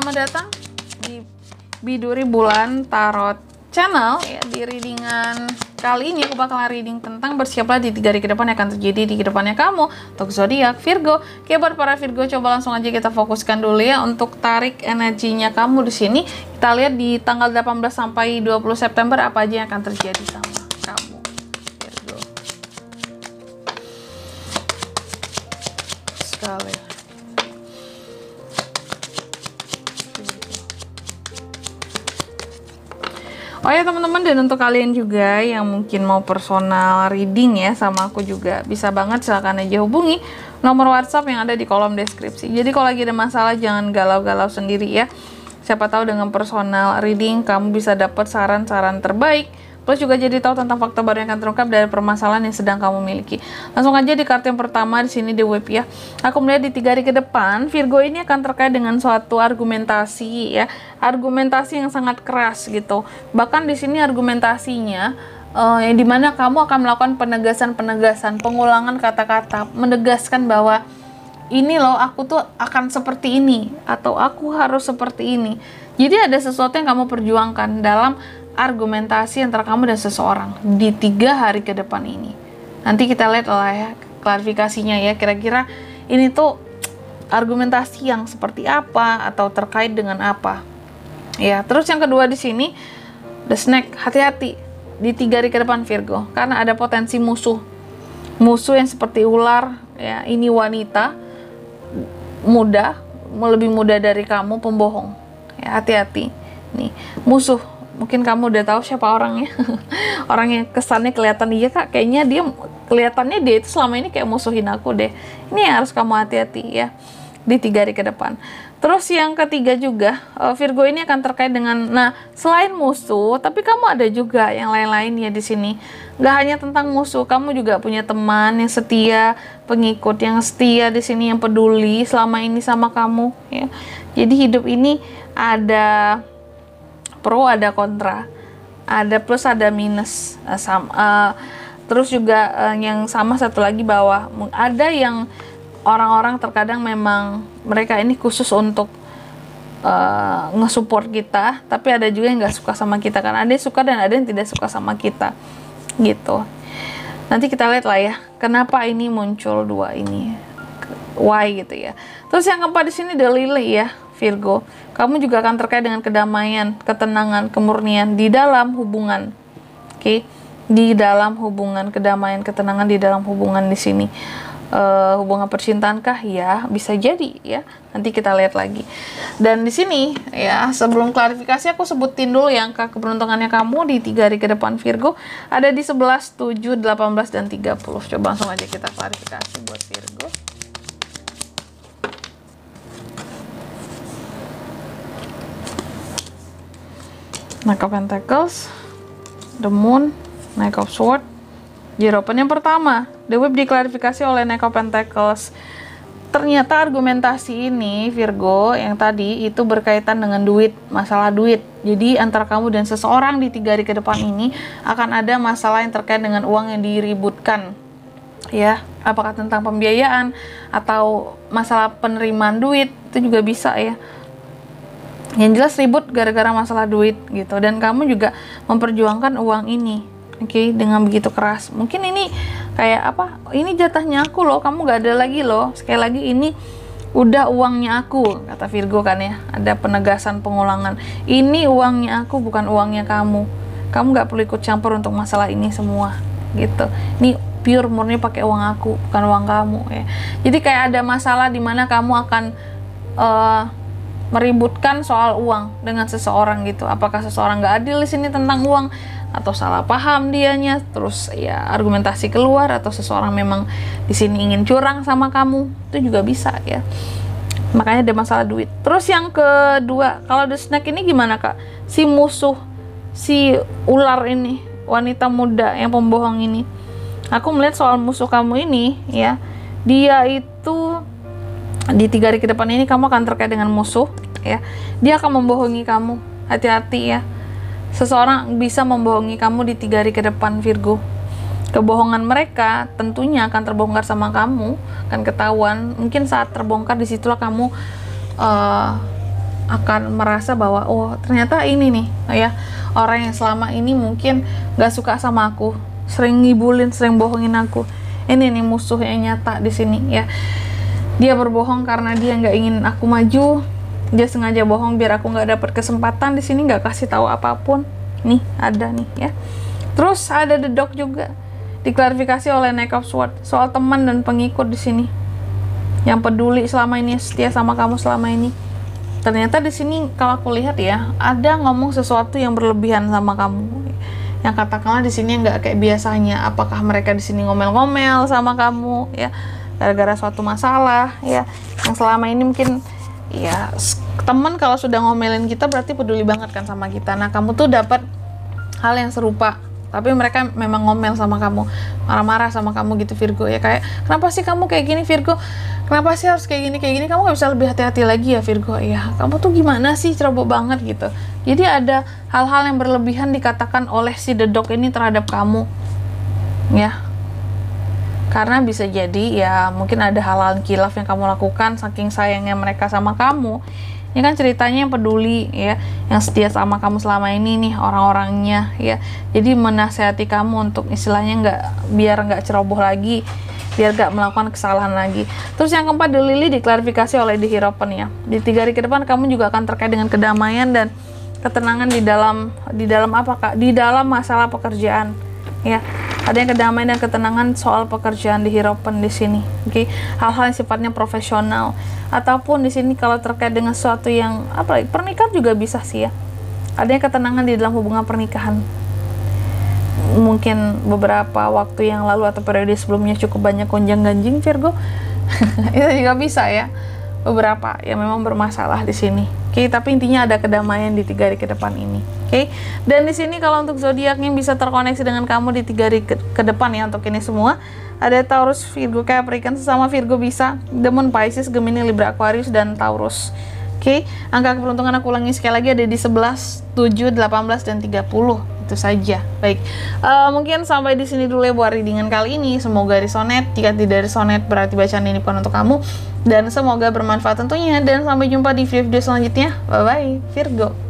selamat datang di Biduri Bulan Tarot Channel ya. Di readingan kali ini aku bakal reading tentang bersiaplah di 3 hari ke depan yang akan terjadi di kedepannya kamu untuk zodiak Virgo. Oke, buat para Virgo, coba langsung aja kita fokuskan dulu ya untuk tarik energinya kamu di sini. Kita lihat di tanggal 18 sampai 20 September apa aja yang akan terjadi sama kamu Virgo. Sekali. Oh ya teman-teman, dan untuk kalian juga yang mungkin mau personal reading ya sama aku juga bisa banget, silahkan aja hubungi nomor WhatsApp yang ada di kolom deskripsi. Jadi kalau lagi ada masalah jangan galau-galau sendiri ya. Siapa tahu dengan personal reading kamu bisa dapat saran-saran terbaik. Plus juga jadi tahu tentang fakta baru yang akan terungkap dari permasalahan yang sedang kamu miliki. Langsung aja di kartu yang pertama di sini di web ya. Aku melihat di 3 hari ke depan Virgo ini akan terkait dengan suatu argumentasi ya. Argumentasi yang sangat keras gitu. Bahkan di sini argumentasinya yang dimana kamu akan melakukan penegasan-penegasan, pengulangan kata-kata, menegaskan bahwa ini loh aku tuh akan seperti ini atau aku harus seperti ini. Jadi ada sesuatu yang kamu perjuangkan dalam argumentasi antara kamu dan seseorang di 3 hari ke depan ini. Nanti kita lihat lah ya klarifikasinya ya, kira-kira ini tuh argumentasi yang seperti apa atau terkait dengan apa. Ya, terus yang kedua di sini the snake, hati-hati di 3 hari ke depan Virgo karena ada potensi musuh yang seperti ular ya. Ini wanita muda, lebih muda dari kamu, pembohong ya, hati-hati nih musuh. Mungkin kamu udah tahu siapa orangnya. Orang yang kesannya kelihatan iya kak, kayaknya dia kelihatannya dia itu selama ini kayak musuhin aku deh. Ini yang harus kamu hati-hati ya di 3 hari ke depan. Terus yang ketiga juga Virgo ini akan terkait dengan, nah selain musuh, tapi kamu ada juga yang lain-lain ya di sini. Gak hanya tentang musuh, kamu juga punya teman yang setia, pengikut yang setia di sini yang peduli selama ini sama kamu ya. Jadi hidup ini ada pro, ada kontra, ada plus, ada minus, terus juga yang sama satu lagi bahwa ada yang orang-orang terkadang memang mereka ini khusus untuk nge-support kita, tapi ada juga yang nggak suka sama kita kan, ada yang suka dan ada yang tidak suka sama kita gitu. Nanti kita lihat lah ya kenapa ini muncul dua ini, why gitu ya. Terus yang keempat di sini the lily ya Virgo, kamu juga akan terkait dengan kedamaian, ketenangan, kemurnian di dalam hubungan. Oke, di dalam hubungan, kedamaian, ketenangan di dalam hubungan di sini. Hubungan percintaankah? Ya, bisa jadi ya. Nanti kita lihat lagi. Dan di sini ya, sebelum klarifikasi aku sebutin dulu yang angka keberuntungannya kamu di 3 hari ke depan Virgo ada di 11, 7, 18 dan 30. Coba langsung aja kita klarifikasi buat Virgo. Knight of Pentacles, the Moon, Knight of Swords, jawaban yang pertama, The Whip diklarifikasi oleh Knight of Pentacles. Ternyata argumentasi ini Virgo yang tadi itu berkaitan dengan duit, masalah duit. Jadi antara kamu dan seseorang di 3 hari ke depan ini akan ada masalah yang terkait dengan uang yang diributkan. Ya, apakah tentang pembiayaan atau masalah penerimaan duit, itu juga bisa ya. Yang jelas ribut gara-gara masalah duit gitu, dan kamu juga memperjuangkan uang ini, oke, dengan begitu keras. Mungkin ini kayak apa, ini jatahnya aku loh, kamu gak ada lagi loh, sekali lagi ini udah uangnya aku, kata Virgo kan ya. Ada penegasan, pengulangan, ini uangnya aku bukan uangnya kamu gak perlu ikut campur untuk masalah ini semua gitu. Ini pure murni pakai uang aku, bukan uang kamu ya. Jadi kayak ada masalah di mana kamu akan meributkan soal uang dengan seseorang gitu. Apakah seseorang nggak adil di sini tentang uang, atau salah paham dianya, terus ya argumentasi keluar, atau seseorang memang di sini ingin curang sama kamu, itu juga bisa ya. Makanya ada masalah duit. Terus yang kedua, kalau the snake ini gimana kak? Si musuh, si ular ini, wanita muda yang pembohong ini. Aku melihat soal musuh kamu ini ya, dia itu di 3 hari ke depan ini kamu akan terkait dengan musuh ya. Dia akan membohongi kamu, hati-hati ya. Seseorang bisa membohongi kamu di 3 hari ke depan Virgo. Kebohongan mereka tentunya akan terbongkar sama kamu, akan ketahuan. Mungkin saat terbongkar disitulah kamu akan merasa bahwa oh ternyata ini nih ya orang yang selama ini mungkin gak suka sama aku, sering ngibulin, sering bohongin aku. Ini nih musuh yang nyata di sini ya. Dia berbohong karena dia nggak ingin aku maju. Dia sengaja bohong biar aku nggak dapat kesempatan di sini, nggak kasih tahu apapun. Nih ada nih ya. Terus ada the dog juga, diklarifikasi oleh Knight of Swords soal teman dan pengikut di sini yang peduli selama ini, setia sama kamu selama ini. Ternyata di sini kalau aku lihat ya, ada ngomong sesuatu yang berlebihan sama kamu. Yang katakanlah di sini nggak kayak biasanya. Apakah mereka di sini ngomel-ngomel sama kamu ya, gara-gara suatu masalah ya? Yang selama ini mungkin ya teman kalau sudah ngomelin kita berarti peduli banget kan sama kita. Nah kamu tuh dapat hal yang serupa, tapi mereka memang ngomel sama kamu, marah-marah sama kamu gitu Virgo ya, kayak kenapa sih kamu kayak gini Virgo, kenapa sih harus kayak gini, kamu gak bisa lebih hati-hati lagi ya Virgo ya, kamu tuh gimana sih, ceroboh banget gitu. Jadi ada hal-hal yang berlebihan dikatakan oleh si the dog ini terhadap kamu ya, karena bisa jadi ya mungkin ada hal-hal kilaf yang kamu lakukan saking sayangnya mereka sama kamu. Ini kan ceritanya yang peduli ya, yang setia sama kamu selama ini nih orang-orangnya ya. Jadi menasehati kamu untuk istilahnya biar nggak ceroboh lagi, biar nggak melakukan kesalahan lagi. Terus yang keempat, The Lily diklarifikasi oleh The Hierophant ya. Di 3 hari ke depan kamu juga akan terkait dengan kedamaian dan ketenangan di dalam apa Kak? Di dalam masalah pekerjaan ya. Ada yang kedamaian dan ketenangan soal pekerjaan di Hierophant di sini. Oke, hal-hal yang sifatnya profesional ataupun di sini kalau terkait dengan sesuatu yang apa, pernikahan juga bisa sih ya. Ada yang ketenangan di dalam hubungan pernikahan. Mungkin beberapa waktu yang lalu atau periode sebelumnya cukup banyak gonjang-ganjing Virgo. Itu juga bisa ya. Beberapa yang memang bermasalah di sini. Oke, tapi intinya ada kedamaian di 3 hari ke depan ini. Oke, dan di sini kalau untuk zodiaknya bisa terkoneksi dengan kamu di 3 hari ke depan ya untuk ini semua. Ada Taurus, Virgo, Capricorn, sesama Virgo bisa, Demon, Pisces, Gemini, Libra, Aquarius, dan Taurus. Oke, angka keberuntungan aku ulangi sekali lagi ada di 11, 7, 18, dan 30. Itu saja. Baik, mungkin sampai di sini dulu ya buat readingan kali ini. Semoga resonate. Jika tidak resonate berarti bacaan ini bukan untuk kamu. Dan semoga bermanfaat tentunya. Dan sampai jumpa di video selanjutnya. Bye-bye, Virgo.